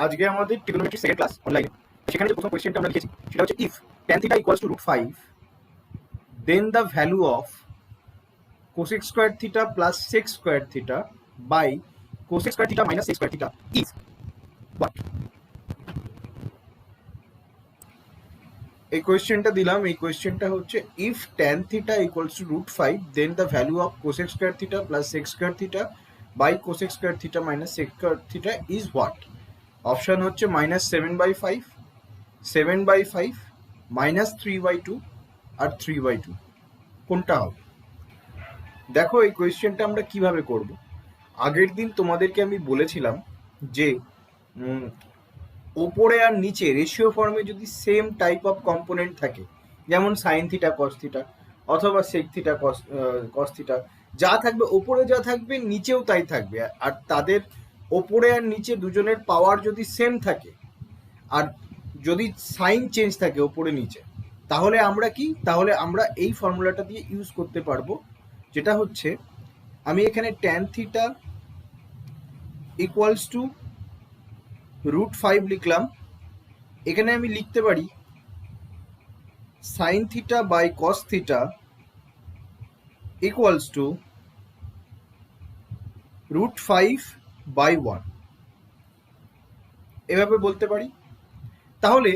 আজকে আমাদের trigonometry second class অনলাইনে। সেখানে যে প্রথম কোয়েশ্চেনটা আমরা লিখেছি সেটা হচ্ছে if tan theta equals to √5 then the value of cosec square theta plus sec square theta by cosec square theta minus sec square theta is what. এই কোয়েশ্চেনটা দিলাম। এই কোয়েশ্চেনটা হচ্ছে if tan theta equals to √5 then the value of cosec square theta plus sec square theta by cosec square theta minus sec square theta is what. Option হচ্ছে -7/5, 7/5, -3/2 আর 3/2। কোনটা হবে? দেখো এই কোয়েশ্চেনটা আমরা কিভাবে করব। আগের দিন তোমাদেরকে আমি বলেছিলাম যে ওপরে আর নিচে রেশিও ফর্মে যদি সেম টাইপ অফ কম্পোনেন্ট থাকে, যেমন সাইন থিটা কস থিটা অথবা সেক থিটা কস থিটা, যা থাকবে ওপরে যা থাকবে নিচেও তাই থাকবে, আর তাদের ওপরে আর নিচে দুজনের পাওয়ার যদি সেম থাকে আর যদি সাইন চেঞ্জ থাকে ওপরে নিচে, তাহলে আমরা এই ফর্মুলাটা দিয়ে ইউজ করতে পারবো, যেটা হচ্ছে আমি এখানে tan থিটা ইকুয়ালস টু √5 লিখলাম। এখানে আমি লিখতে পারি sine theta by cos theta equals to √5/1, এভাবে বলতে পারি। তাহলে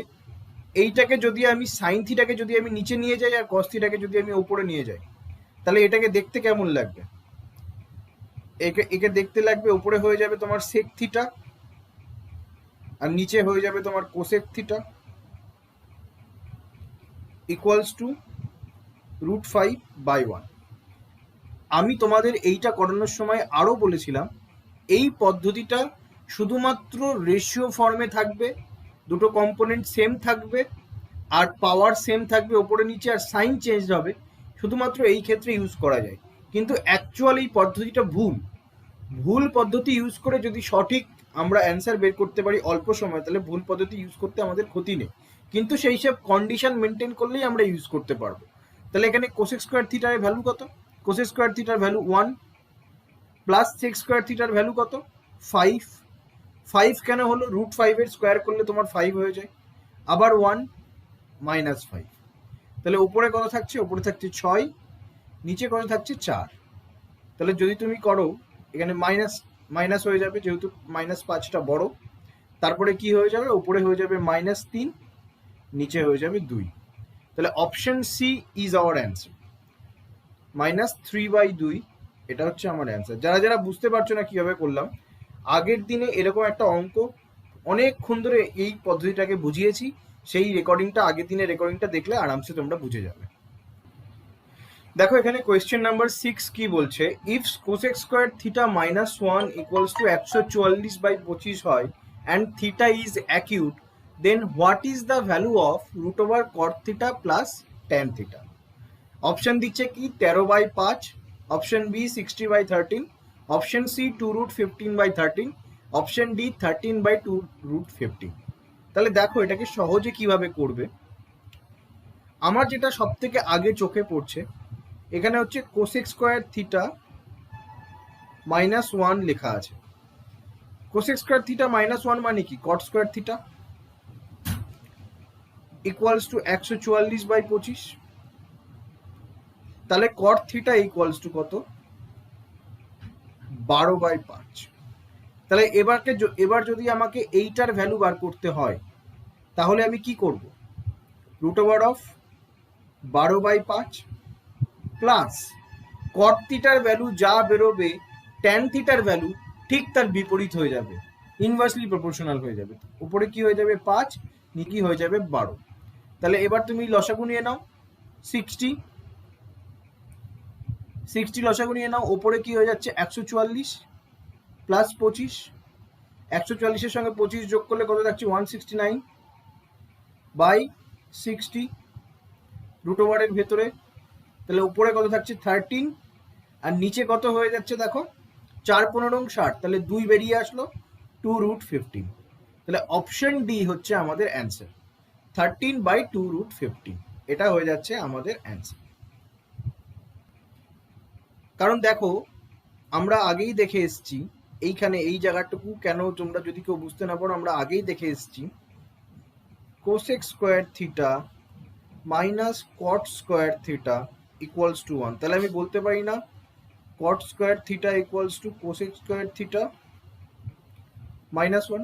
এইটাকে যদি আমি সাইন থিটাকে যদি আমি নিচে নিয়ে যাই আর কস থিটাকে যদি আমি উপরে নিয়ে যাই, তাহলে এটাকে দেখতে কেমন লাগবে? একে দেখতে লাগবে উপরে হয়ে যাবে তোমার সেক থিটা আর নিচে হয়ে যাবে তোমার কোসেক থিটা ইকুয়ালস টু √5/1। আমি তোমাদের এইটা করানোর সময় আরও বলেছিলাম এই পদ্ধতিটা শুধুমাত্র রেশিও ফর্মে থাকবে, দুটো কম্পোনেন্ট সেম থাকবে আর পাওয়ার সেম থাকবে ওপরে নিচে, আর সাইন চেঞ্জ হবে, শুধুমাত্র এই ক্ষেত্রে ইউজ করা যায়। কিন্তু অ্যাকচুয়াল এই পদ্ধতিটা ভুল পদ্ধতি ইউজ করে যদি সঠিক আমরা অ্যান্সার বের করতে পারি অল্প সময়, তাহলে ভুল পদ্ধতি ইউজ করতে আমাদের ক্ষতি নেই, কিন্তু সেই সব কন্ডিশন মেনটেন করলেই আমরা ইউজ করতে পারবো। তাহলে এখানে কোসেক স্কোয়ার থিটার ভ্যালু কত? কোসেক স্কোয়ার থিটার ভ্যালু 1 প্লাস সেক স্কোয়ার থিটার ভ্যালু কত? 5। 5 কেন হলো? √5 এর স্কোয়ার করলে তোমার 5 হয়ে যায়, আবার 1 -5। তাহলে উপরে কত থাকছে? উপরে থাকছে 6, নিচে কত থাকছে? 4। তাহলে যদি তুমি করো এখানে মাইনাস হয়ে যাবে, যেহেতু -5টা বড়। তারপরে কি হয়ে যাবে? উপরে হয়ে যাবে -3, নিচে হয়ে যাবে 2। তাহলে option C is our answer, -3/2। এটা হচ্ছে আমার অ্যান্সার। যারা যারা বুঝতে পারছো না কিভাবে করলাম, আগের দিনে এরকম একটা অঙ্ক অনেকক্ষণ ধরে এই পদ্ধতিটাকে বুঝিয়েছি, সেই রেকর্ডিংটা আগের দিনের রেকর্ডিংটা দেখলে আরামসে তোমরা বুঝে যাবে। দেখো এখানে কোয়েশ্চেন নাম্বার 6 কি বলছে, if cosec square theta -1 equals to 144/25 হয় and theta is acute, then what is the value of √cot theta plus tan theta. Option দিচ্ছে কি 13/5, option B 60/13, option C 2√15/13, option D 13/2√15। তাহলে দেখো এটাকে সহজে কিভাবে করবে। আমার যেটা সব থেকে আগে চোখে পড়ছে, এখানে হচ্ছে কোসেক স্কোয়ার থিটা -1 লেখা আছে। কোসেক স্কোয়ার থিটা -1 মানে কি? Cot square theta equals to 144/25। তাহলে কট থিটা ইকুয়ালস টু কত? 12/5। তাহলে এবার যদি আমাকে এইটার ভ্যালু বার করতে হয়, তাহলে আমি কি করব? √12/5 প্লাস কট থিটার ভ্যালু যা বেরোবে, ট্যান থিটার ভ্যালু ঠিক তার বিপরীত হয়ে যাবে, ইনভার্সলি প্রপোর্শনাল হয়ে যাবে। উপরে কি হয়ে যাবে? 5, নিচে হয়ে যাবে 12। তাহলে এবার তুমি লসাগু নিয়ে নাও, 60 লসাগু নিয়ে নাও। ওপরে কি হয়ে যাচ্ছে? 144 প্লাস 25, 144-এর সঙ্গে 25 যোগ করলে কত থাকছে? 169/60 √এর ভেতরে। তাহলে উপরে কত থাকছে? 13, আর নিচে কত হয়ে যাচ্ছে দেখো? 4×15 = 60, তাহলে 2 বেরিয়ে আসলো, 2√15। তাহলে অপশন ডি হচ্ছে আমাদের অ্যান্সার, 13/2√15। এটা হয়ে যাচ্ছে আমাদের অ্যান্সার। কারণ দেখো আমরা আগেই দেখে এসেছি এইখানে এই জায়গাটুকু কেন তোমরা যদি কেউ বুঝতে না পারো, আমরা আগেই দেখে এসেছি cosec square theta minus cot square theta equals two 1। তাহলে আমি বলতে পারি না cot square theta equals two cosec square theta -1?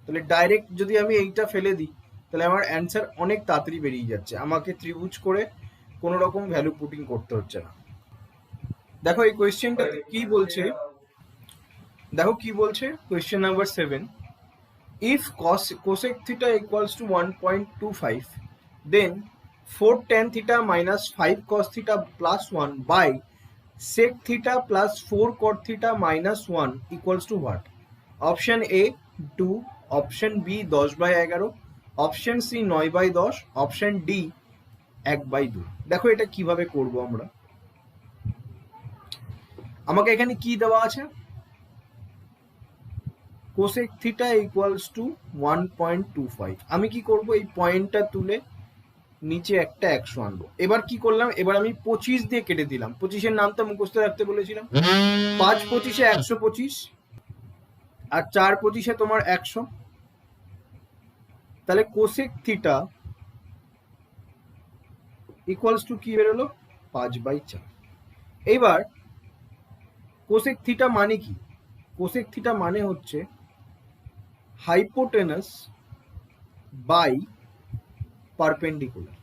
তাহলে ডাইরেক্ট যদি আমি এইটা ফেলে দিই তাহলে আমার অ্যান্সার অনেক তাড়াতাড়ি বেরিয়ে যাচ্ছে, আমাকে ত্রিভুজ করে কোনো রকম ভ্যালু পুটিং করতে হচ্ছে না। দেখো এই কোয়েশ্চেনটা কি বলছে, দেখো কি বলছে question number 7, if cosec theta equals to 1.25 then 4 tan theta minus 5 cos theta plus 1 by sec theta plus 4 cot theta minus 1 equals to what? Option A 2, option B 10/11, option C 9/10, option D 1/2। দেখো এটা কিভাবে করব আমরা, আমাকে এখানে কি দেওয়া আছে, কোসেক থিটা ইকুয়ালস টু 1.25। আমি কি করব, এই পয়েন্টটা তুলে নিচে একটা 100 আনবো। এবার কি করলাম, এবার আমি 25 দিয়ে কেটে দিলাম, 25-এর নামটা মুখস্থ রাখতে বলেছিলাম, 5 25-এ 125 আর 4 25-এ তোমার 100। তাহলে কোসেক থিটা ইকুয়ালস টু কি বেরোলো, 5/4। এইবার কোসেক থিটা মানে কি, কোসেক থিটা মানে হচ্ছে হাইপোটেনাস বাই পারপেন্ডিকুলার।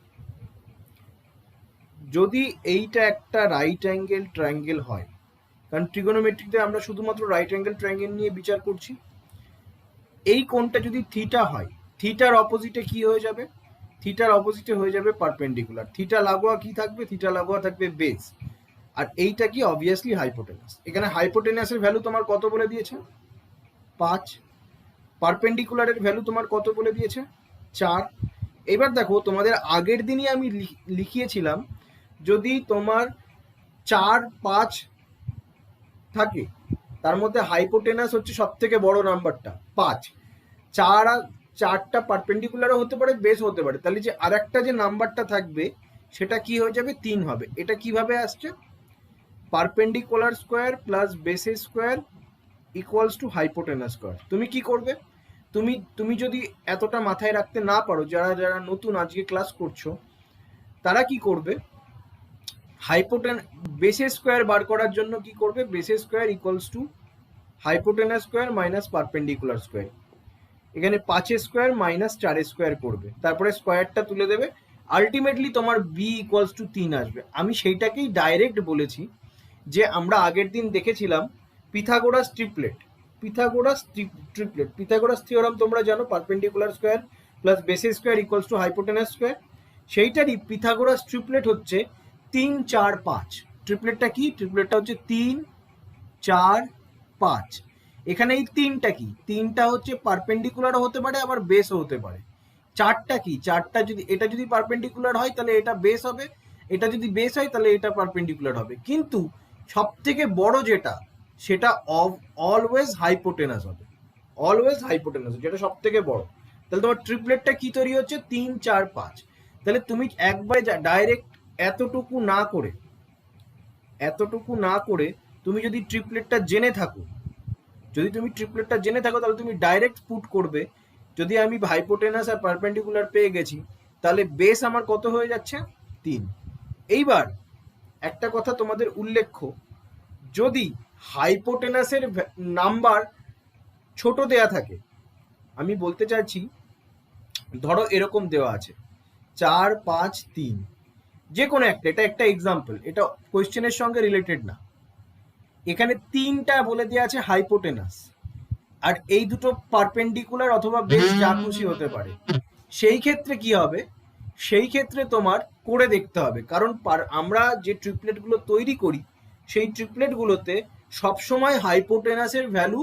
যদি এইটা একটা রাইট অ্যাঙ্গেল ট্রায়াঙ্গেল হয়, কারণ ট্রিগোনোমেট্রিতে আমরা শুধুমাত্র রাইট অ্যাঙ্গেল ট্রায়াঙ্গেল নিয়ে বিচার করছি, এই কোণটা যদি থিটা হয়, থিটার অপোজিটে কি হয়ে যাবে, থিটার অপোজিটে হয়ে যাবে পারপেন্ডিকুলার। থিটা লাগোয়া কি থাকবে, থিটা লাগোয়া থাকবে বেস, আর এইটা কি অবভিয়াসলি হাইপোটেনাস। এখানে হাইপোটেনাসের ভ্যালু তোমার কত বলে দিয়েছে, 5, পারপেন্ডিকুলারের ভ্যালু তোমার কত বলে দিয়েছে, 4। এবার দেখো তোমাদের আগের দিনই আমি লিখিয়েছিলাম, যদি তোমার 4 5 থাকে তার মধ্যে হাইপোটেনাস হচ্ছে সব থেকে বড় নাম্বারটা 5, 4 আর 4টা পারপেন্ডিকুলারও হতে পারে, বেস হতে পারে, তাহলে যে আরেকটা যে নাম্বারটা থাকবে সেটা কি হয়ে যাবে, 3 হবে। এটা কিভাবে আসছে, পারপেন্ডিকুলার স্কোয়ার প্লাস বেসের square equals to hypotenuse square. তুমি কি করবে, তুমি যদি এতটা মাথায় রাখতে না পারো, যারা নতুন আজকে ক্লাস করছো তারা কি করবে, বেসের স্কোয়ার বার করার জন্য কি করবে, বেসের square equals to hypotenuse square minus perpendicular square. এখানে 5 স্কোয়ার মাইনাস 4 স্কোয়ার করবে, তারপরে স্কোয়ারটা তুলে দেবে, আলটিমেটলি তোমার বি ইকুয়ালস টু 3 আসবে। আমি সেইটাকেই ডাইরেক্ট বলেছি যে আমরা আগের দিন দেখেছিলাম পিথাগোরাস ট্রিপলেট, পিথাগোরাস থিওরাম তোমরা জানো, পারপেন্ডিকুলার স্কোয়ার প্লাস বেসের square equals to hypotenuse square. সেইটারই পিথাগোরাস ট্রিপলেট হচ্ছে 3 4 5। ট্রিপলেটটা কি, ট্রিপলেটটা হচ্ছে 3 4 5। এখানে এই 3টা কি, 3টা হচ্ছে পারপেন্ডিকুলারও হতে পারে আবার বেসও হতে পারে। 4টা কি, 4টা যদি এটা যদি পারপেন্ডিকুলার হয় তাহলে এটা বেস হবে, এটা যদি বেস হয় তাহলে এটা পারপেন্ডিকুলার হবে, কিন্তু সব থেকে বড় যেটা সেটা অলওয়েজ হাইপোটেনাস হবে, অলওয়েজ হাইপোটেনাস, যেটা সব থেকে বড়। তাহলে তোমার ট্রিপলেটটা কি তৈরি হচ্ছে, 3 4 5। তাহলে তুমি একবারে ডাইরেক্ট এতটুকু না করে তুমি যদি ট্রিপলেটটা জেনে থাকো, তাহলে তুমি ডাইরেক্ট পুট করবে, যদি আমি হাইপোটেনাস আর পারপেন্ডিকুলার পেয়ে গেছি তাহলে বেস আমার কত হয়ে যাচ্ছে, 3। এইবার একটা কথা তোমাদের উল্লেখ্য, যদি হাইপোটেনাসের নাম্বার ছোট দেয়া থাকে, আমি বলতে চাইছি ধরো এরকম দেওয়া আছে 4 5 3, যে কোনো একটা, এটা একটা এক্সাম্পল, এটা কোয়েশ্চেনের সঙ্গে রিলেটেড না। এখানে 3টা বলে দেওয়া আছে হাইপোটেনাস, আর এই দুটো পারপেন্ডিকুলার অথবা বেস যা খুশি হতে পারে। সেই ক্ষেত্রে কি হবে, সেই ক্ষেত্রে তোমার করে দেখতে হবে, কারণ আমরা যে ট্রিপলেটগুলো তৈরি করি সেই ট্রিপলেটগুলোতে সবসময় হাইপোটেনাসের ভ্যালু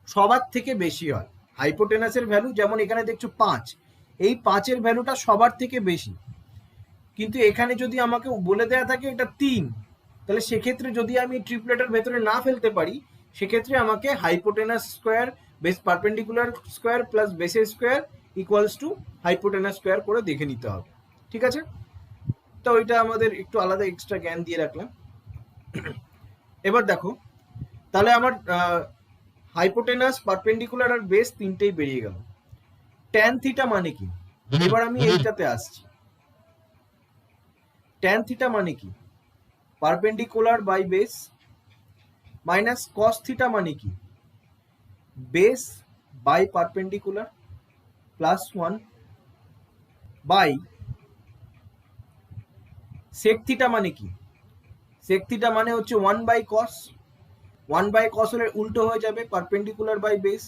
সবার থেকে বেশি হয়। হাইপোটেনাসের ভ্যালু যেমন এখানে দেখছো 5, এই 5-এর ভ্যালুটা সবার থেকে বেশি, কিন্তু এখানে যদি আমাকে বলে দেয়া থাকে এটা 3, তাহলে সেক্ষেত্রে যদি আমি ট্রিপলেটের ভেতরে না ফেলতে পারি, সেক্ষেত্রে আমাকে hypotenuse square base perpendicular square plus বেসের square equals to hypotenuse square করে দেখে নিতে হবে, ঠিক আছে? তো ওইটা আমাদের একটু আলাদা এক্সট্রা জ্ঞান দিয়ে রাখলাম। এবার দেখো তাহলে আমার হাইপোটেনাস, পারপেন্ডিকুলার আর বেস তিনটেই বেরিয়ে গেল। ট্যান থিটা মানে কি? এবার আমি এইটাতে আসছি। ট্যান থিটা মানে কি? Perpendicular by base minus cos theta মানে কি? Base by perpendicular plus 1 by sec theta মানে কি? সেক থিটা মানে হচ্ছে 1 বাই কস। 1 বাই কস হলে উল্টো হয়ে যাবে, perpendicular by base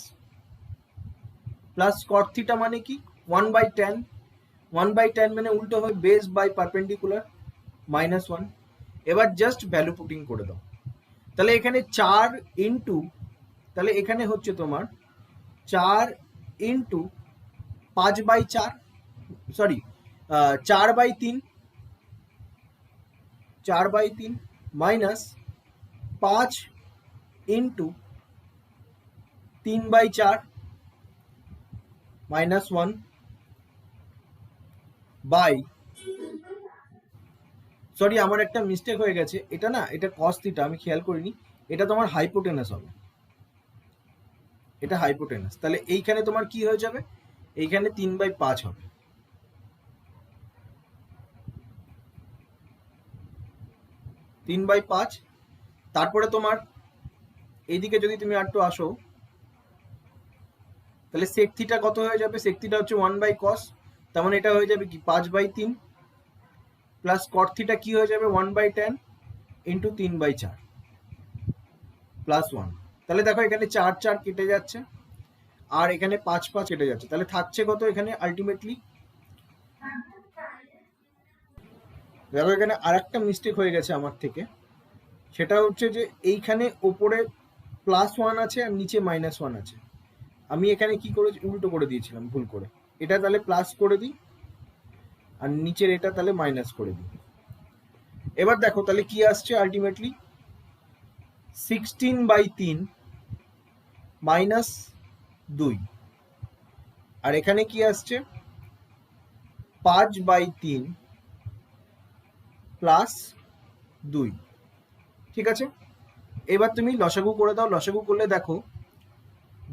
plus cot theta মানে কি? 1 বাই ট্যান। 1 বাই ট্যান মানে উল্টো হয় বেস বাই পারপেন্ডিকুলার মাইনাস 1। এবার জাস্ট ভ্যালু পুটিং করে দাও। তাহলে এখানে 4 ইন্টু, তাহলে এখানে হচ্ছে তোমার 4 into 5 by 4, sorry 4 by 3, 4 by 3 minus 5 into 3 by 4 minus 1 by, sorry আমার একটা মিস্টেক হয়ে গেছে, এটা না, এটা কস থিটা, আমি খেয়াল করিনি, এটা তোমার হাইপোটেনাস হবে, এটা হাইপোটেনাস। তাহলে এইখানে তোমার কি হয়ে যাবে? এইখানে 3 বাই 5 হবে। তিন বাই 5, তারপরে তোমার এইদিকে যদি তুমি একটু আসো, তাহলে সেক থিটা কত হয়ে যাবে? সেক থিটা হচ্ছে 1 বাই কস, তার মানে এটা হয়ে যাবে কি 5 বাই 3 প্লাস কট থিটা কি হয়ে যাবে 1 বাই 10 ইন্টু 3 বাই 4 প্লাস 1। তাহলে দেখো এখানে 4 4 কেটে যাচ্ছে আর এখানে 5 5 কেটে যাচ্ছে, তাহলে থাকছে কত এখানে আলটিমেটলি? দেখো এখানে আর একটা মিস্টেক হয়ে গেছে আমার থেকে, সেটা হচ্ছে যে এইখানে ওপরে প্লাস 1 আছে আর নিচে মাইনাস 1 আছে। আমি এখানে কি করেছি, উল্টো করে দিয়েছিলাম ভুল করে, এটা তাহলে প্লাস করে দিই আর নিচের এটা তাহলে মাইনাস করে দিই। এবার দেখো তাহলে কি আসছে আলটিমেটলি 16 বাই 3 মাইনাস 2, আর এখানে কি আসছে 5 বাই 3 প্লাস 2। ঠিক আছে, এবার তুমি লসাগু করে দাও। লসাগু করলে দেখো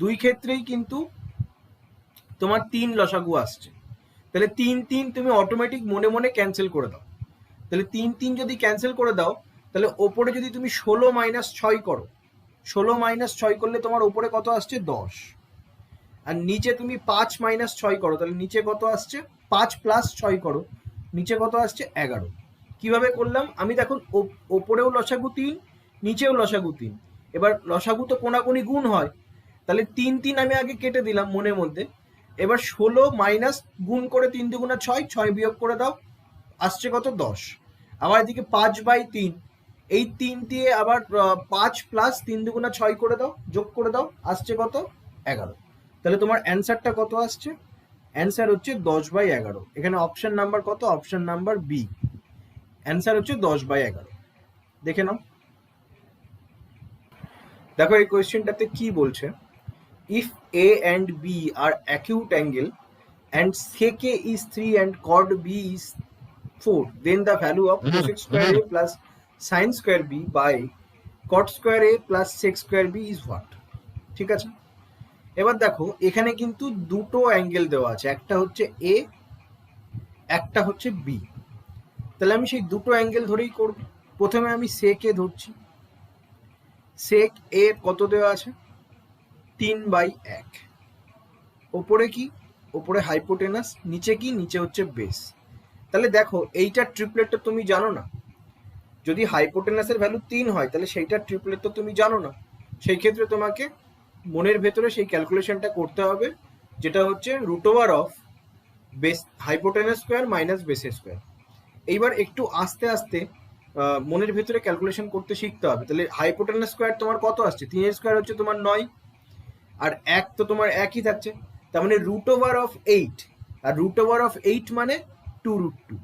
দুই ক্ষেত্রেই কিন্তু তোমার 3 লসাগু আসছে, তাহলে 3 3 তুমি অটোমেটিক মনে মনে ক্যান্সেল করে দাও। তাহলে 3 3 যদি ক্যান্সেল করে দাও, তাহলে ওপরে যদি তুমি 16 মাইনাস 6 করো, 16 মাইনাস 6 করলে তোমার ওপরে কত আসছে 10, আর নিচে তুমি 5 মাইনাস 6 করো, তাহলে নিচে কত আসছে 5 প্লাস 6 করো, নিচে কত আসছে 11। কিভাবে করলাম আমি? দেখুন ওপরেও লসাগু 3, নিচেও লসাগু 3, এবার লসাগু তো কোনাকুনি গুণ হয়, তাহলে 3 3 আমি আগে কেটে দিলাম মনের মধ্যে। এবার 16 মাইনাস গুণ করে 3 দুগুণা 6, 6 বিয়োগ করে দাও, আসছে কত 10। আবার এদিকে 5 বাই 3, এই 3 দিয়ে আবার 5 প্লাস 3 দুগুণা 6 করে দাও, যোগ করে দাও, আসছে কত 11। তাহলে তোমার অ্যান্সারটা কত আসছে? অ্যান্সার হচ্ছে 10 বাই 11। এখানে অপশন নাম্বার কত? অপশন নাম্বার বি, অ্যান্সার হচ্ছে 10 বাই 11। দেখে নাও। দেখো এই কোয়েশ্চেনটাতে কি বলছে, if A and B are acute angle and sec A is 3 and chord B is 4, then the value of cosec square A plus sin square B by cot square A plus sec square B is what? ঠিক আছে, এবার দেখো এখানে কিন্তু দুটো angle দেওয়া আছে, একটা হচ্ছে A, একটা হচ্ছে B। তাহলে আমি সেই দুটো অ্যাঙ্গেল ধরেই করব। প্রথমে আমি sec A ধরছি। sec A কত দেওয়া আছে? 3 বাই 1। ওপরে কি? ওপরে হাইপোটেনাস, নিচে কি? নিচে হচ্ছে বেস। তাহলে দেখো এইটার ট্রিপলেট তো তুমি জানো না, যদি হাইপোটেনাসের ভ্যালু 3 হয় তাহলে সেইটার ট্রিপলেট তো তুমি জানো না, সেই ক্ষেত্রে তোমাকে মনের ভেতরে সেই ক্যালকুলেশনটা করতে হবে, যেটা হচ্ছে root over of base hypotenuse square minus বেসের স্কোয়ার। এইবার একটু আস্তে আস্তে মনের ভেতরে ক্যালকুলেশন করতে শিখতে হবে। তাহলে হাইপোটেনাস স্কোয়ার তোমার কত আসছে? 3 স্কোয়ার হচ্ছে তোমার 9, আর 1 তো তোমার একই থাকছে, তার মানে রুট ওভার অফ 8, আর রুট ওভার অফ 8 মানে 2√2,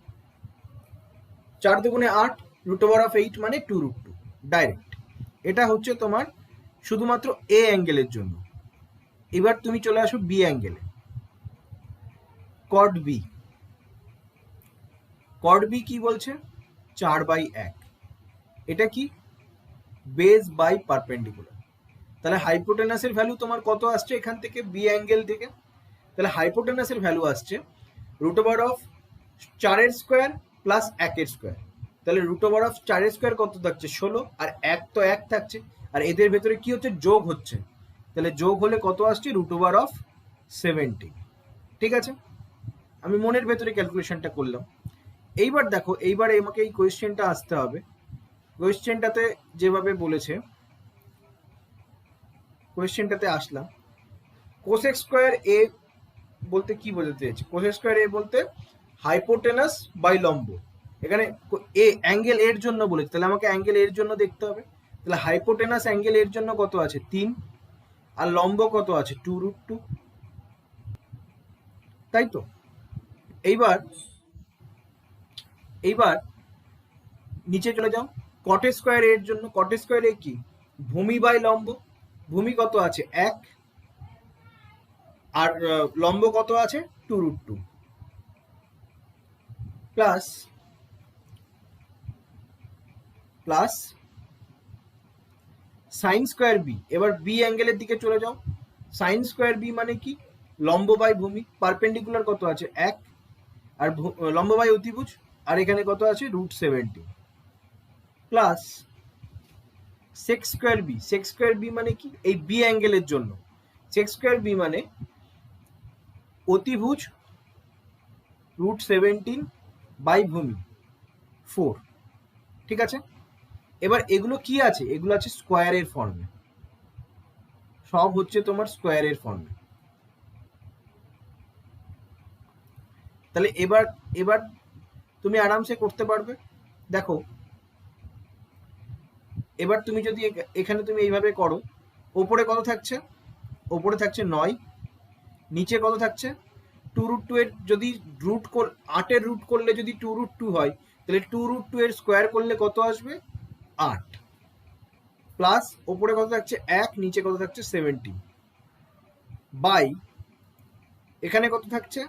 4 দুগুণে 8, রুট ওভার অফ 8 মানে 2√2 ডাইরেক্ট। এটা হচ্ছে তোমার শুধুমাত্র এ অ্যাঙ্গেলের জন্য। এবার তুমি চলে আসো বি অ্যাঙ্গেলে। কট বি, কট বি কি বলছে? 4 বাই 1। এটা কি? Base by perpendicular. তাহলে হাইপোটেনাসের ভ্যালু তোমার কত আসছে এখান থেকে বি অ্যাঙ্গেল থেকে? তাহলে হাইপোটেনাসের ভ্যালু আসছে root over of 4 square plus 1 square. তাহলে রুট ওভার অফ 4 স্কোয়ার কত থাকছে 16, আর 1 তো 1 থাকছে, আর এদের ভেতরে কি হচ্ছে যোগ হচ্ছে, তাহলে যোগ হলে কত আসছে রুট ওভার অফ 70। ঠিক আছে, আমি মনের ভেতরে ক্যালকুলেশনটা করলাম। এইবার দেখো, এইবার আমাকে এই কোয়েশ্চেনটা আসতে হবে। কোয়েশ্চেনটাতে যেভাবে বলেছে, কোয়েশ্চেনটাতে আসলাম, কোসেক স্কোয়ার এ বলতে কি বোঝাতে চাইছে? কোসেক স্কোয়ার এ বলতে হাইপোটেনাস বাই লম্ব। এখানে এ অ্যাঙ্গেল এর জন্য বলেছে, তাহলে আমাকে অ্যাঙ্গেল এর জন্য দেখতে হবে। তাহলে হাইপোটেনাস অ্যাঙ্গেল এর জন্য কত আছে 3, আর লম্ব কত আছে 2√2, তাই তো? এইবার নিচে চলে যাও, কট স্কোয়ার এর জন্য, কট স্কোয়ার এ কি ভূমি বাই লম্ব। ভূমি কত আছে 1, আর লম্ব কত আছে 2√2, প্লাস সাইন স্কোয়ার বি। এবার বি অ্যাঙ্গেলের দিকে চলে যাও, সাইন স্কোয়ার বি মানে কি লম্ব বাই ভূমি। পারপেন্ডিকুলার কত আছে 1, আর লম্ব বাই অতিভুজ, আর এখানে কত আছে √70, plus sec square B. Sec square B মানে কি এই বি অ্যাঙ্গেলের জন্য, সেক স্কোয়ার বি মানে অতিভুজ √17 বাই ভূমি 4। ঠিক আছে, এবার এগুলো কি আছে? এগুলো আছে স্কোয়ারের ফর্মে, সব হচ্ছে তোমার স্কোয়ারের ফর্মে। তাহলে এবার তুমি আরামসে করতে পারবে। দেখো, এবার তুমি যদি এখানে তুমি এইভাবে করো, ওপরে কত থাকছে? ওপরে থাকছে 9, নিচে কত থাকছে 2√2 এর যদি 8 এর রুট করলে যদি 2√2 হয়, তাহলে 2√2 এর স্কোয়ার করলে কত আসবে 8, প্লাস ওপরে কত থাকছে 1, নিচে কত থাকছে 17, বাই এখানে কত থাকছে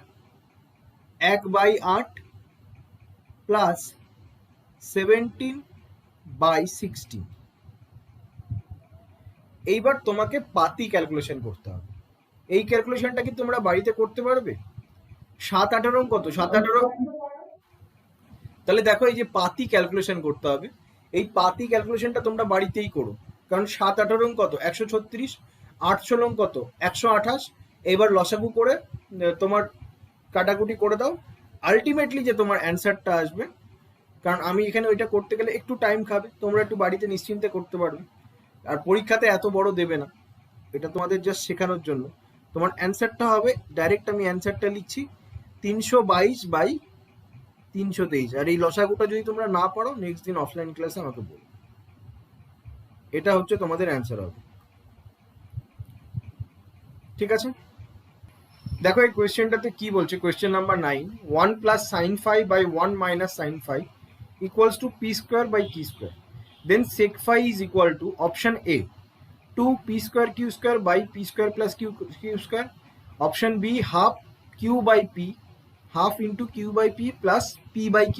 1/8 প্লাস 17/16। এইবার তোমাকে পাতি ক্যালকুলেশন করতে হবে। এই ক্যালকুলেশনটা কি তোমরা বাড়িতে করতে পারবে? 7-18 কত? 7-18, তাহলে দেখো এই যে পাতি ক্যালকুলেশন করতে হবে, এই পাতি ক্যালকুলেশনটা তোমরা বাড়িতেই করো, কারণ 7-18 কত 136, 8-16 কত 128। এবার লসাগু করে তোমার কাটাকুটি করে দাও, আলটিমেটলি যে তোমার অ্যান্সারটা আসবে, কারণ আমি এখানে ওইটা করতে গেলে একটু টাইম খাবে, তোমরা একটু বাড়িতে নিশ্চিন্তে করতে পারবে, আর পরীক্ষাতে এত বড় দেবে না, এটা তোমাদের জাস্ট শেখানোর জন্য। তোমার অ্যান্সারটা হবে, ডাইরেক্ট আমি অ্যান্সারটা লিখছি 322/323। আর এই লসাগুটা যদি তোমরা না পারো, নেক্সট দিন অফলাইন ক্লাসে আমাকে বলো। এটা হচ্ছে তোমাদের অ্যান্সার হবে। ঠিক আছে, দেখো এই কোয়েশ্চেনটাতে কি বলছে, question number 9, 1 + sin phi by 1 - sin phi equals to p square by q square, then sec phi is equal to option A 2 p square q square by p square plus q square, option B half q by p, half into q by p plus p by q,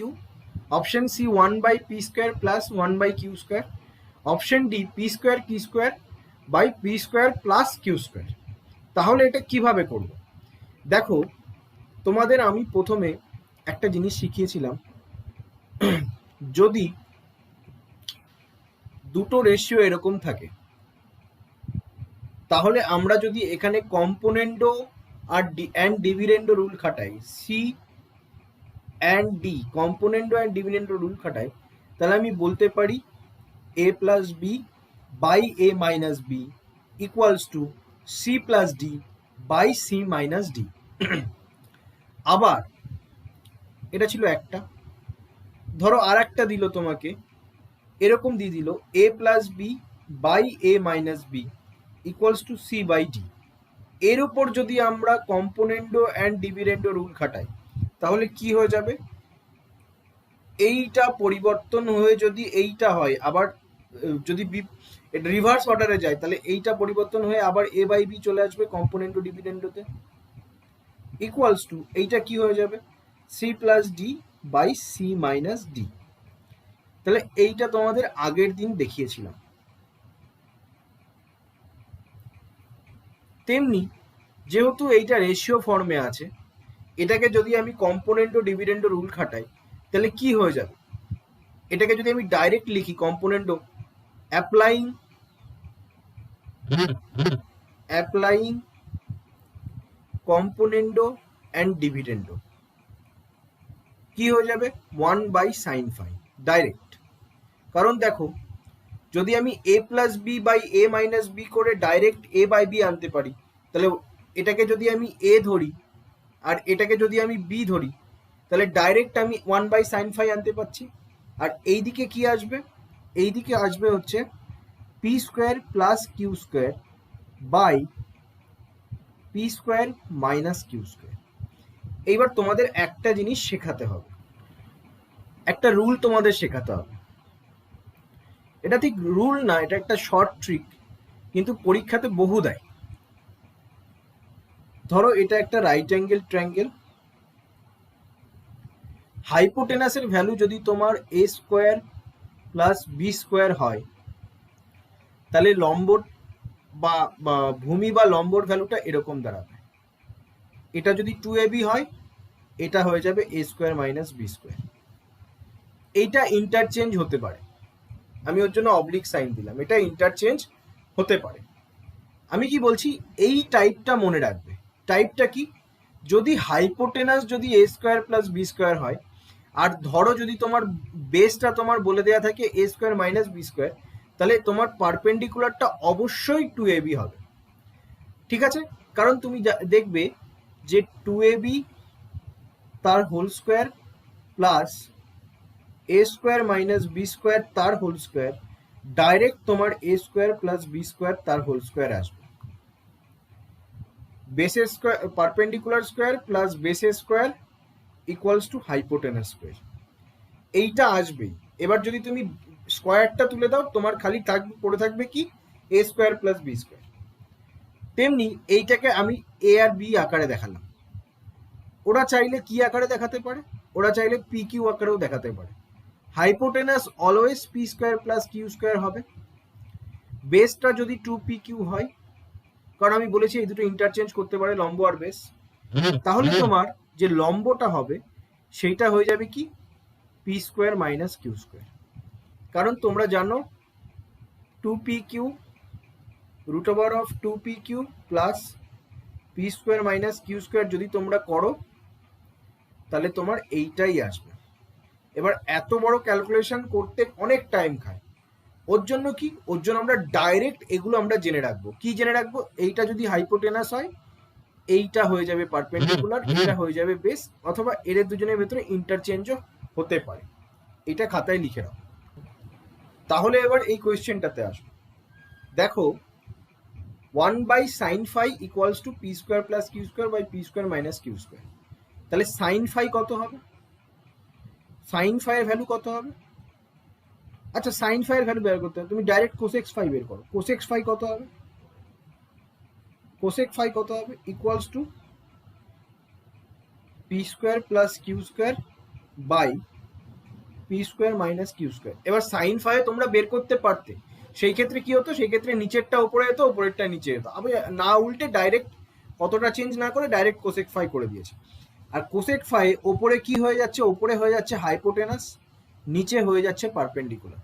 option C 1/p square plus 1/q square, option D p square q square by p square plus q square। তাহলে এটা কিভাবে করব? দেখো, তোমাদের আমি প্রথমে একটা জিনিস শিখিয়েছিলাম, যদি দুটো রেশিও এরকম থাকে, তাহলে আমরা যদি এখানে কম্পোনেন্ডো আর ডিভিডেন্ডো রুল খাটাই, C and D, componendo and dividendo rule খাটাই, তাহলে আমি বলতে পারি a plus B by a minus B equals to C plus D by C minus D. আবার এটা ছিল একটা, ধরো আর একটা দিল তোমাকে, এরকম দিয়ে দিল a plus B by a minus B equals to C by D. এর উপর যদি আমরা কম্পোনেন্ডো অ্যান্ড ডিভিডেন্ডো রুল খাটাই, তাহলে কি হয়ে যাবে, এইটা পরিবর্তন হয়ে যদি এইটা হয়, আবার যদি রিভার্স অর্ডারে যায়, তাহলে এইটা পরিবর্তন হয়ে আবার a বাই বি চলে আসবে কম্পোনেন্ডো ডিভিডেন্ডোতে, ইকুয়ালস টু এইটা কি হয়ে যাবে C plus D by C minus D. তাহলে এইটা তোমাদের আগের দিন দেখিয়েছিলাম। তেমনি যেহেতু এইটা রেশিও ফর্মে আছে, এটাকে যদি আমি কম্পোনেন্ট ও ডিভিডেন্ড রুল খাটাই, তাহলে কি হয়ে যাবে? এটাকে যদি আমি ডাইরেক্ট লিখি কম্পোনেন্ট অ্যাপ্লাইং কম্পোনেন্ডো অ্যান্ড ডিভিডেন্ডো কি হয়ে যাবে? 1/sin⁵ direct. কারণ দেখো, যদি আমি a+b/a-b করে ডাইরেক্ট a/b আনতে পারি, তাহলে এটাকে যদি আমি a ধরি আর এটাকে যদি আমি b ধরি, তাহলে ডাইরেক্ট আমি 1/sin⁵ আনতে পারছি। আর এইদিকে কি আসবে? এইদিকে আসবে হচ্ছে p² + q² p² - q²। এইবার তোমাদের একটা জিনিস শেখাতে হবে, একটা রুল তোমাদের শেখাতে হবে। এটা ঠিক রুল না, এটা একটা শর্ট ট্রিক, কিন্তু পরীক্ষাতে বহু দেয়। ধরো এটা একটা রাইট অ্যাঙ্গেল ট্রায়াঙ্গেল, হাইপোটেনাসের ভ্যালু যদি তোমার a² + b² হয়, তাহলে লম্ব বা ভূমি বা লম্বর ভ্যালুটা এরকম দাঁড়াবে। এটা যদি 2ab হয়, এটা হয়ে যাবে a² - b²। এইটা ইন্টারচেঞ্জ হতে পারে, আমি ওর জন্য অবলিক সাইন দিলাম, এটা ইন্টারচেঞ্জ হতে পারে। আমি কি বলছি, এই টাইপটা মনে রাখবে। টাইপটা কি? যদি হাইপোটেনাস যদি a² + b² হয়, আর ধরো যদি তোমার বেসটা তোমার বলে দেয়া থাকে a² - b², তাহলে তোমার পারপেন্ডিকুলারটা অবশ্যই 2ab হবে। ঠিক আছে? কারণ তুমি দেখবে যে 2ab তার whole square plus a² - b² তার হোল স্কোয়ার ডাইরেক্ট তোমার a² + b² তার হোল স্কোয়ার আসবে। বেসের স্কোয়ার, পারপেন্ডিকুলার স্কোয়ার প্লাস বেসের square equals to hypotenuse square, এইটা আসবেই। এবার যদি তুমি স্কোয়ারটা তুলে দাও, তোমার খালি পড়ে থাকবে কি a² + b²। তেমনি এইটাকে আমি a আর b আকারে দেখালাম। ওরা চাইলে কি আকারে দেখাতে পারে? ওরা চাইলে pq আকারেও দেখাতে পারে। হাইপোটেনাস অলওয়েজ p² + q² হবে। বেসটা যদি 2pq হয়, কারণ আমি বলেছি এই দুটো ইন্টারচেঞ্জ করতে পারে লম্ব আর বেস, তাহলে তোমার যে লম্বটা হবে সেইটা হয়ে যাবে কি p² - q²। কারণ তোমরা জানো 2pq √2pq plus p² - q² যদি তোমরা করো, তাহলে তোমার এইটাই আসবে। এবার এত বড় ক্যালকুলেশন করতে অনেক টাইম খায়। ওর জন্য কি? ওর জন্য আমরা ডাইরেক্ট এগুলো আমরা জেনে রাখবো। কি জেনে রাখবো? এইটা যদি হাইপোটেনাস হয়, এইটা হয়ে যাবে পারপেন্ডিকুলার, এটা হয়ে যাবে বেস, অথবা এদের দুজনের ভেতরে ইন্টারচেঞ্জও হতে পারে। এটা খাতায় লিখে রাখো। তাহলে এবার এই কোয়েশ্চেনটাতে আসবো। দেখো 1/sin⁵ equals to p² + q² p² - q²। তাহলে sin⁵ কত হবে? sin⁵ এর ভ্যালু কত হবে? আচ্ছা, sin⁵ এর ভ্যালু বের করতে হবে, তুমি ডাইরেক্ট cosec⁵ বের করো। cosec⁵ কত হবে? cosec⁵ কত হবে? Equals to p² + q² p² - q²। এবার sin⁵ তোমরা বের করতে পারতে, সেই ক্ষেত্রে কি হতো? সেই ক্ষেত্রে নিচেরটা উপরে যেত, উপরেরটা নিচে যেত। আমি না উল্টে ডাইরেক্ট কতটা চেঞ্জ না করে ডাইরেক্ট cosec⁵ করে দিয়েছি। আর cosec⁵ ওপরে কি হয়ে যাচ্ছে? ওপরে হয়ে যাচ্ছে হাইপোটেনাস, নিচে হয়ে যাচ্ছে পারপেন্ডিকুলার।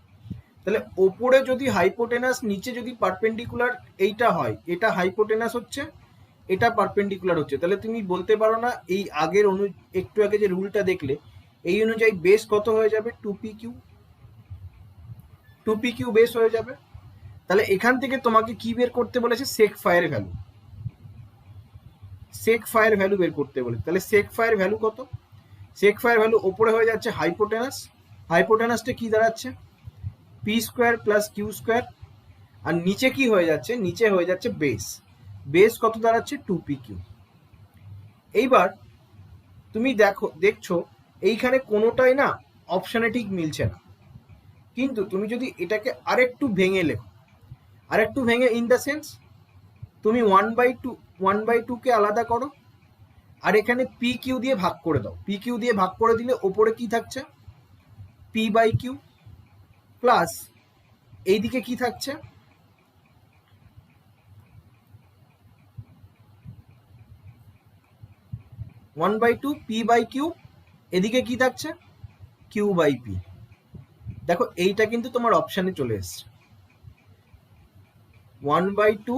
তাহলে ওপরে যদি হাইপোটেনাস, নিচে যদি পারপেন্ডিকুলার এইটা হয়, এটা হাইপোটেনাস হচ্ছে, এটা পারপেন্ডিকুলার হচ্ছে, তাহলে তুমি বলতে পারো না এই আগের একটু আগে যে রুলটা দেখলে এই অনুযায়ী বেস কত হয়ে যাবে? 2pq বেস হয়ে যাবে। তাহলে এখান থেকে তোমাকে কি বের করতে বলেছে? sec⁵ এর ভ্যালু। sec⁵ এর ভ্যালু বের করতে বলেছে। তাহলে sec⁵ এর ভ্যালু কত? sec⁵ এর ভ্যালু ওপরে হয়ে যাচ্ছে হাইপোটেনাস, হাইপোটেনাসটা কি দাঁড়াচ্ছে? p² + q², আর নিচে কি হয়ে যাচ্ছে? নিচে হয়ে যাচ্ছে বেস। বেস কত দাঁড়াচ্ছে? 2pq। এইবার তুমি দেখছো এইখানে কোনোটাই না অপশানে ঠিক মিলছে না, কিন্তু তুমি যদি এটাকে আরেকটু ভেঙে লেখো, আরেকটু ভেঙে ইন দ্য সেন্স, তুমি 1/2 কে আলাদা করো, আর এখানে pq দিয়ে ভাগ করে দাও। pq দিয়ে ভাগ করে দিলে ওপরে কি থাকছে? p/q প্লাস এইদিকে কি থাকছে? 1/2 পি বাই কিউ, এদিকে কি থাকছে কিউ বাই পি। দেখো এইটা কিন্তু তোমার অপশানে চলে এসছে 1/2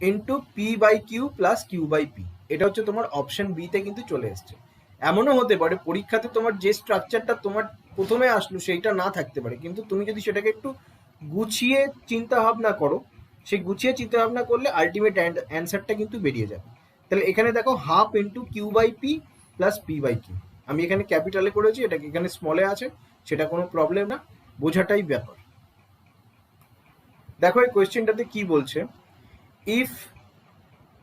into P by Q plus Q by P, এটা হচ্ছে তোমার অপশন বি তে কিন্তু চলে এসছে। এমনও হতে পারে পরীক্ষাতে তোমার যে স্ট্রাকচারটা তোমার প্রথমে আসলো সেইটা না থাকতে পারে, কিন্তু তুমি যদি সেটাকে একটু গুছিয়ে চিন্তা ভাবনা করো, সেই গুছিয়ে চিন্তা ভাবনা করলে আলটিমেট অ্যান্সারটা কিন্তু বেরিয়ে যাবে। তাহলে এখানে দেখো half into Q by P plus P by Q, আমি এখানে ক্যাপিটালে করেছি, এটাকে এখানে স্মলে আছে, সেটা কোনো প্রবলেম না, বোঝাটাই ব্যাপার। দেখো এই কোয়েশ্চেনটাতে কি বলছে, if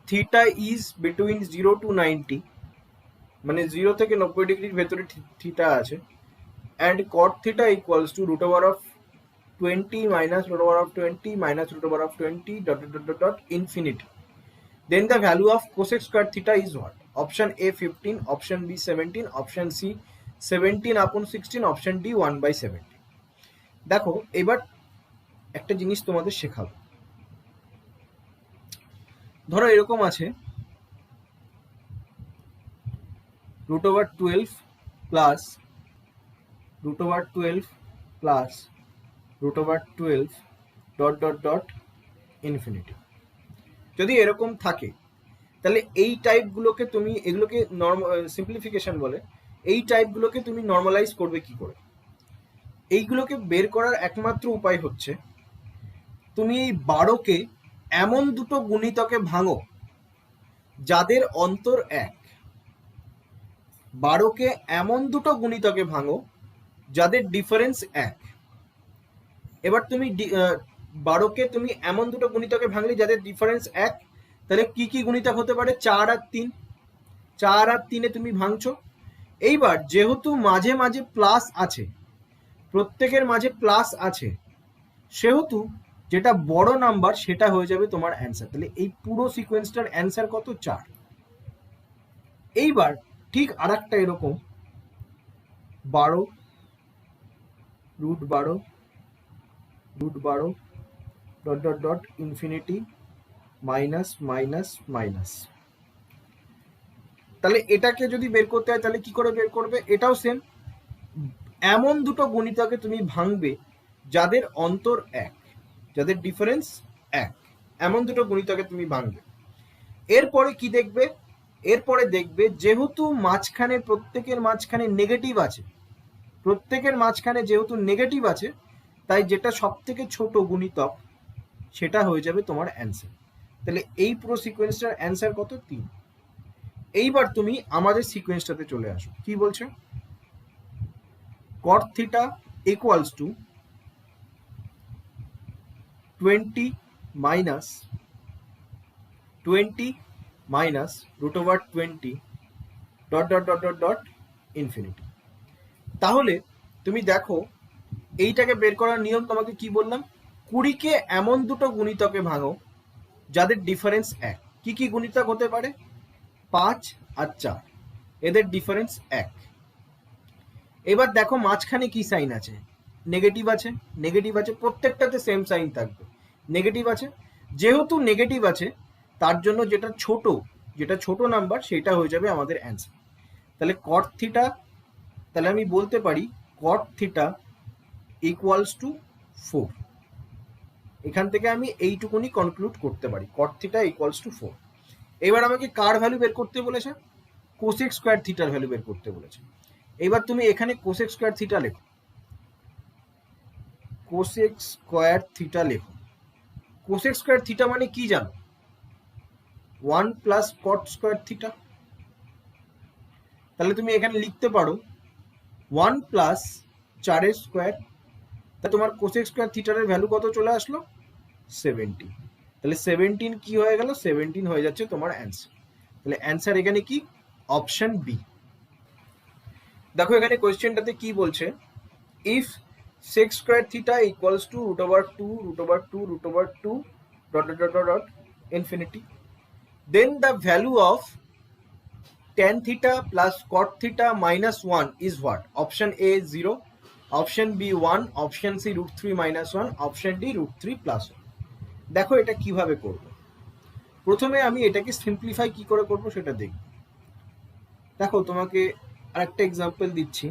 theta is between 0 to 90, মানে 0 থেকে 90 ডিগ্রির ভেতরে থিটা আছে, and cot theta equals to root over of 20 minus root over of 20 minus root over of 20 dot dot dot dot infinity, then the value of cosec square theta is what? Option A 15, option B 17, option C 17/16, option D 1/17। দেখো এবার একটা জিনিস তোমাদের শেখাবো। ধরো এরকম আছে root over 12 plus root over 12 plus root over 12 dot dot dot infinity. যদি এরকম থাকে তাহলে এই টাইপগুলোকে তুমি, এগুলোকে সিম্পলিফিকেশন বলে, এই টাইপগুলোকে তুমি নর্মালাইজ করবে কি করে? এইগুলোকে বের করার একমাত্র উপায় হচ্ছে তুমি এই 12কে এমন দুটো গুণিতকে ভাঙো যাদের অন্তর 1। 12কে এমন দুটো গুণিতকে ভাঙো যাদের ডিফারেন্স 1। এবার তুমি 12কে তুমি এমন দুটো গুণিতকে ভাঙলে যাদের ডিফারেন্স 1, তাহলে কি কি গুণিতক হতে পারে? 4 আর 3, 4 আর 3-এ তুমি ভাঙছো। এইবার যেহেতু মাঝে মাঝে প্লাস আছে, প্রত্যেকের মাঝে প্লাস আছে, সেহেতু যেটা বড় নাম্বার সেটা হয়ে যাবে তোমার অ্যান্সার। তাহলে এই পুরো সিকোয়েন্সটার অ্যান্সার কত? 4। এইবার ঠিক আর একটা এরকম 12 √12 √12 dot dot dot infinity minus minus minus. তাহলে এটাকে যদি বের করতে হয় তাহলে কি করে বের করবে? এটাও সেম, এমন দুটো গুণিতকে তুমি ভাঙবে যাদের অন্তর 1, যাদের ডিফারেন্স 1, এমন দুটো গুণিতকে তুমি ভাঙবে। এরপরে কি দেখবে? এরপরে দেখবে যেহেতু মাঝখানে, প্রত্যেকের মাঝখানে নেগেটিভ আছে, প্রত্যেকের মাঝখানে যেহেতু নেগেটিভ আছে, তাই যেটা সব থেকে ছোট গুণিতক সেটা হয়ে যাবে তোমার অ্যান্সার। তাহলে এই পুরো সিকোয়েন্সটার অ্যান্সার কত? 3। এইবার তুমি আমাদের সিকোয়েন্সটাতে চলে আসো। কি বলছে? cot theta equals to 20 minus root over 20 dot dot dot dot dot infinity. তাহলে তুমি দেখো এইটাকে বের করার নিয়ম তোমাকে কি বললাম? 20কে এমন দুটো গুণিতকে ভাঙো যাদের ডিফারেন্স 1। কি কি গুণিতক হতে পারে? 5 আর 4, এদের ডিফারেন্স 1। এবার দেখো মাঝখানে কি সাইন আছে? নেগেটিভ আছে, নেগেটিভ আছে, প্রত্যেকটাতে সেম সাইন থাকবে, নেগেটিভ আছে। যেহেতু নেগেটিভ আছে তার জন্য যেটা ছোট নাম্বার সেটা হয়ে যাবে আমাদের অ্যান্সার। তাহলে cot থিটা, তাহলে আমি বলতে পারি cot থিটা ইকুয়ালস টু 4। এখান থেকে আমি এইটুকুনি কনক্লুড করতে পারি, cot থিটা ইকুয়ালস টু 4। এবার আমাকে কার ভ্যালু বের করতে বলেছে? কোসেক স্কোয়ার থিটার ভ্যালু বের করতে বলেছে। এবার তুমি এখানে কোসেক স্কোয়ার থিটা লেখো, কোসেক স্কোয়ার থিটা লেখো। কোসেক স্কোয়ার থিটা মানে কি জানো? 1 প্লাস কট স্কোয়ার থিটা। তাহলে তুমি এখানে লিখতে পারো 1 প্লাস 4 স্কোয়ার। তা তোমার কোসেক স্কোয়ার থিটারের ভ্যালু কত চলে আসলো? 17। তাহলে 17 কি হয়ে গেল? 17 হয়ে যাচ্ছে তোমার অ্যান্সার। তাহলে অ্যান্সার এখানে কি? Option B. দেখো এখানে কোয়েশ্চেনটাতে কি বলছে, if sec square theta equals to √2 √2 √2 dot dot dot dot infinity, then the value of tan theta plus cot theta minus 1 is what? Option A 0, option B 1, option C √3 minus 1, option D √3 plus 1। দেখো এটা কিভাবে করবে। প্রথমে আমি এটাকে simplify কি করে করব সেটা দেখব। দেখো তোমাকে আরেকটা এক্সাম্পল দিচ্ছি।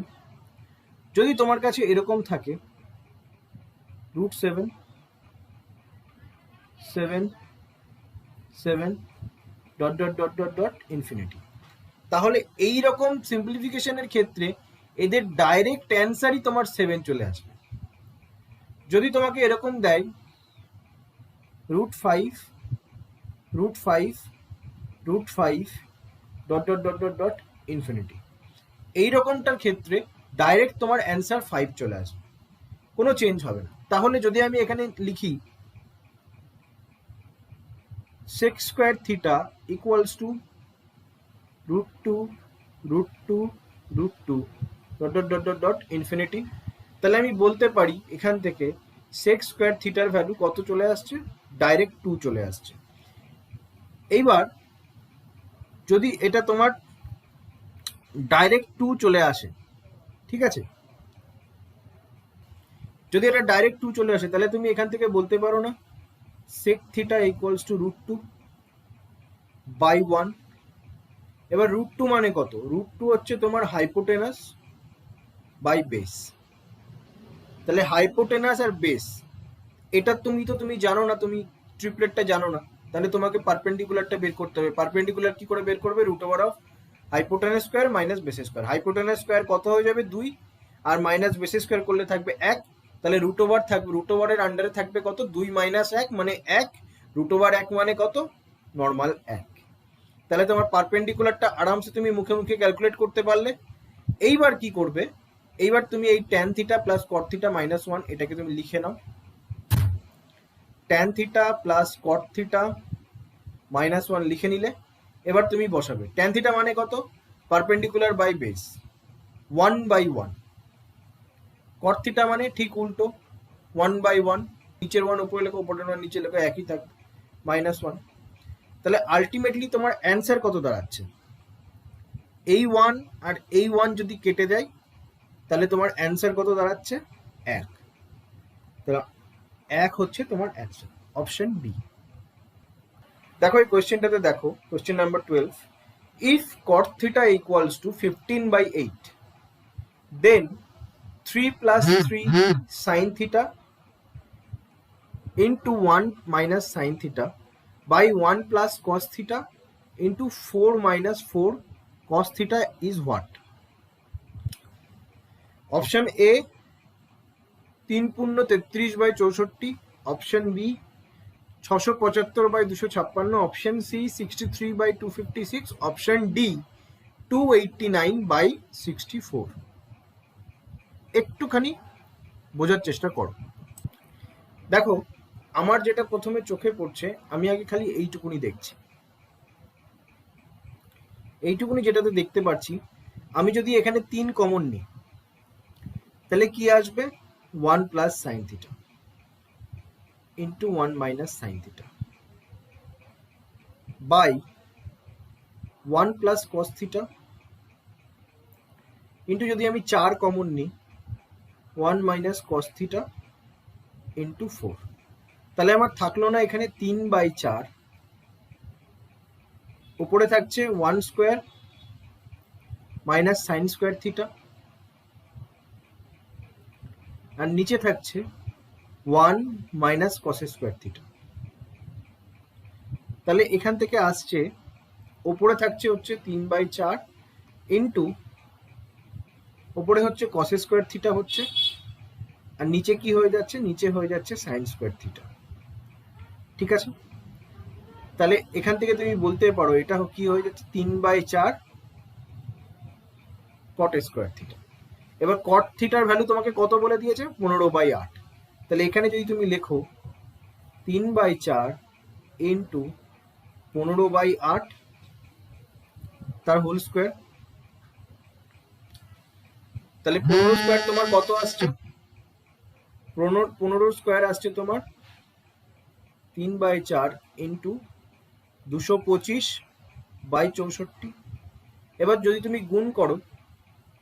যদি তোমার কাছে এরকম থাকে √7 7 7 dot dot dot dot dot infinity, তাহলে এই রকম সিম্পলিফিকেশনের ক্ষেত্রে এদের ডাইরেক্ট অ্যান্সারই তোমার 7 চলে আসবে। যদি তোমাকে এরকম দেয় √5 dot dot dot dot dot infinity, এই রকমটার ক্ষেত্রে ডাইরেক্ট তোমার অ্যান্সার 5 চলে আসবে, কোনো চেঞ্জ হবে না। তাহলে যদি আমি এখানে লিখি sec square theta equals to √2 dot dot dot dot dot infinity, তাহলে আমি বলতে পারি এখান থেকে sec square থিটার ভ্যালু কত চলে আসছে, ডাইরেক্ট 2 চলে আসছে। এইবার যদি এটা তোমার ডাইরেক্ট 2 চলে আসে, ঠিক আছে, যদি এটা ডাইরেক্ট 2 চলে আসে তাহলে তুমি এখান থেকে বলতে পারো না sec theta equals to √2/1। এবার √2 মানে কত, √2 হচ্ছে তোমার হাইপোটেনাস বাই বেস। তাহলে হাইপোটেনাস আর বেস এটা তুমি জানো না, তুমি ট্রিপলেটটা জানো না, তাহলে তোমাকে পারপেন্ডিকুলারটা বের করতে হবে। পারপেন্ডিকুলার কি করে বের করবে, √over hypotenuse square minus base square. Hypotenuse square কত হয়ে যাবে 2, আর মাইনাস বেস স্কোয়ার করলে থাকবে 1, তাহলে √ওভার থাকবে, √ওভারের আন্ডারে থাকবে কত 2 - 1 মানে 1, √ওভার 1 মানে কত নর্মাল 1। তাহলে তোমার পারপেন্ডিকুলারটা আরামসে তুমি মুখে মুখে ক্যালকুলেট করতে পারলে। এইবার কি করবে, এইবার তুমি এই tan theta plus cot theta -1 এটাকে তুমি লিখে নাও, tan theta plus cot theta -1 লিখে নিলে। এবার তুমি বসাবে tan থিটা মানে কত, perpendicular by base 1/1, cot theta মানে ঠিক উল্টো 1/1, নিচের 1 উপরে লেখো, উপরের 1 নিচে লেখো, একই থাকবে -1। তাহলে আলটিমেটলি তোমার অ্যান্সার কত দাঁড়াচ্ছে, এই 1 আর এই 1 যদি কেটে যায় তাহলে তোমার অ্যান্সার কত দাঁড়াচ্ছে 1। তাহলে 1 হচ্ছে তোমার অ্যান্সার, অপশন বি। দেখো এই কোয়েশ্চেনটাতে দেখো, question number 12, if cot theta equals to 15/8 then 3 + 3 sin theta into 1 minus sin theta by 1 plus cos theta into 4 minus 4 cos theta is what? Option A 3×33/64, option B 675/256, option C 63/256, option D 289/64। একটুখানি বোঝার চেষ্টা করো। দেখো আমার যেটা প্রথমে চোখে পড়ছে, আমি আগে খালি এইটুকুনি দেখছি, এইটুকুনি যেটাতে দেখতে পাচ্ছি, আমি যদি এখানে 3 কমন নিই তাহলে কি আসবে 1 plus sine theta into 1 minus sine theta by 1 plus cos theta into, যদি আমি 4 কমন নিই 1 মাইনাস কস থিটা ইন্টু 4, তাহলে আমার থাকলো না এখানে 3/4, উপরে থাকছে 1 square minus sine square theta, আর নিচে থাকছে 1 মাইনাস কস স্কোয়ার থিটা। তাহলে এখান থেকে আসছে, উপরে থাকছে হচ্ছে 3/4 ইন্টু, উপরে হচ্ছে কস স্কোয়ার থিটা হচ্ছে, আর নিচে কি হয়ে যাচ্ছে, নিচে হয়ে যাচ্ছে সাইন স্কোয়ার থিটা। ঠিক আছে, তাহলে এখান থেকে তুমি বলতে পারো এটা কি হয়ে যাচ্ছে 3/4 কট স্কোয়ার থিটা। এবার কট থিটার ভ্যালু তোমাকে কত বলে দিয়েছে 15/8, তাহলে এখানে যদি তুমি লেখো 3/4 ইন্টু 15/8 তার হোল স্কোয়ার, তাহলে 15 স্কোয়ার তোমার কত আসছে, 15 স্কোয়ার আসছে তোমার 3/4 ইন্টু 225/64। এবার যদি তুমি গুণ করো,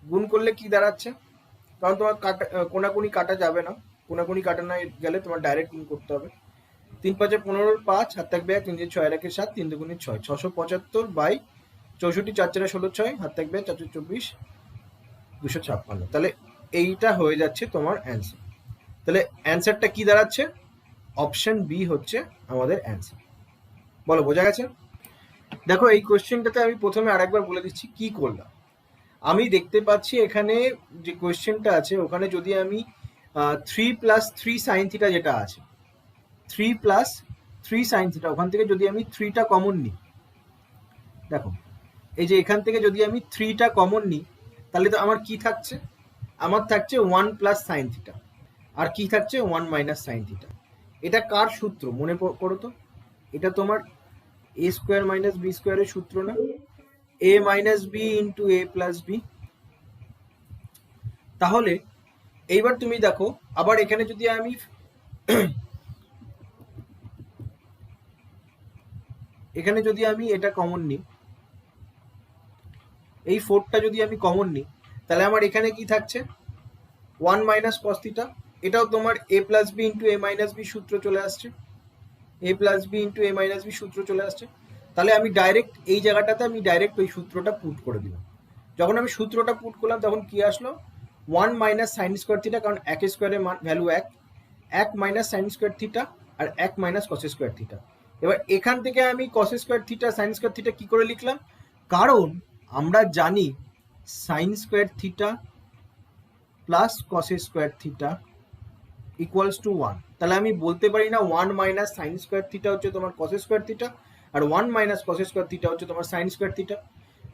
গুণ করলে কি দাঁড়াচ্ছে, কারণ তোমার কোনাকুনি কাটা যাবে না, কোনাকুনি কাটা না গেলে তোমার ডাইরেক্ট গুণ করতে হবে, 3 5 15 5, হাত থাকবে 1, 3 6 1 7, 3 2 6, 675 বাই 64, 4 4 16 6, হাত থাকবে 424, 256। তাহলে এইটা হয়ে যাচ্ছে তোমার অ্যান্সার। তাহলে অ্যান্সারটা কি দাঁড়াচ্ছে? অপশন বি হচ্ছে আমাদের অ্যান্সার। বলো, বোঝা গেছে? দেখো, এই কোয়েশ্চেনটাতে আমি প্রথমে আরেকবার বলে দিচ্ছি কি করলাম। আমি দেখতে পাচ্ছি এখানে যে কোয়েশ্চেনটা আছে ওখানে যদি আমি 3 + 3 sin থিটা যেটা আছে, 3 + 3 sin থিটা, ওখান থেকে যদি আমি 3টা কমন নিই, দেখো এই যে এখান থেকে যদি আমি 3টা কমন নিই, তাহলে তো আমার কি থাকছে? আমার থাকছে 1 + sin থিটা, আর কি থাকছে 1 - sin থিটা। এটা কার সূত্র মনে করো তো? এটা তোমার a² - b² এর সূত্র না? a - b × a + b। তাহলে এইবার তুমি দেখো, আবার এখানে যদি আমি এখানে যদি আমি এটা কমন নিই, এই 4টা যদি আমি কমন নিই, তাহলে আমার এখানে কি থাকছে? 1 - cos থিটা। এটাও তোমার a + b × a - b সূত্র চলে আসছে, a + b × a - b সূত্র চলে আসছে। তাহলে আমি ডাইরেক্ট এই জায়গাটাতে আমি ডাইরেক্ট ওই সূত্রটা পুট করে দিলাম। যখন আমি সূত্রটা পুট করলাম তখন কি আসলো? 1 - sin² থিটা, কারণ 1² এর মান ভ্যালু 1, 1 - sin² থিটা আর 1 - cos² থিটা। এবার এখান থেকে আমি cos² থিটা sin² থিটা কি করে লিখলাম? কারণ আমরা জানি sin² theta plus cos² theta equals two 1। তাহলে আমি বলতে পারি না 1 - sin² থিটা হচ্ছে তোমার cos² থিটা, আর 1 - cos² থিটা হচ্ছে তোমার sin² থিটা,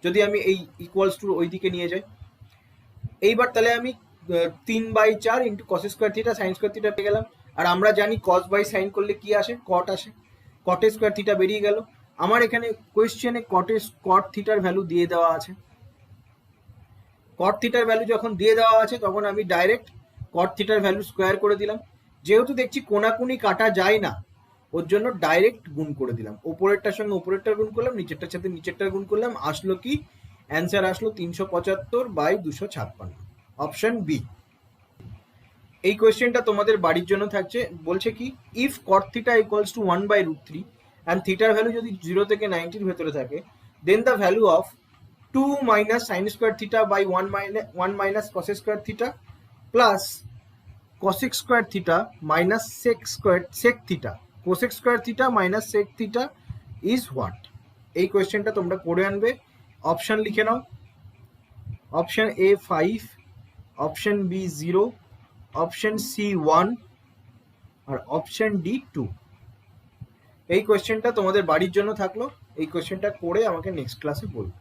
যদি আমি এই ইকুয়ালস টু ওই দিকে নিয়ে যাই। এইবার তাহলে আমি 3/4 × cos² থিটা sin² থিটা পেয়ে গেলাম। আর আমরা জানি cos/sin করলে কি আসে? cot আসে। cot² থিটা বেরিয়ে গেল। আমার এখানে কোয়েশ্চেনে cot থিটার ভ্যালু দিয়ে দেওয়া আছে। cot থিটার ভ্যালু যখন দিয়ে দেওয়া আছে তখন আমি ডাইরেক্ট cot থিটার ভ্যালু স্কোয়ার করে দিলাম। যেহেতু দেখছি কোনাকুনি কাটা যায় না, ওর জন্য ডাইরেক্ট গুণ করে দিলাম। উপরেরটার সঙ্গে উপরেরটার গুণ করলাম, নিচেরটার সাথে নিচেরটার গুণ করলাম, আসলো কি? অ্যান্সার আসলো 375/256, অপশন বি। এই কোয়েশ্চেনটা তোমাদের বাড়ির জন্য থাকছে। বলছে কি, if cot theta equals to 1/√3 and থিটার ভ্যালু যদি 0 থেকে 90-র ভেতরে থাকে, then the value of 2 - sin² theta by 1 - cos² theta plus cos² theta minus sec theta, cosec² theta minus sec theta is what? এই কোয়েশ্চেনটা তোমরা করে আনবে। অপশন লিখে নাও। Option A 5, option B 0, option C 1 আর অপশন ডি 2। এই কোয়েশ্চেনটা তোমাদের বাড়ির জন্য থাকলো। এই কোয়েশ্চেনটা করে আমাকে নেক্সট ক্লাসে বলবো।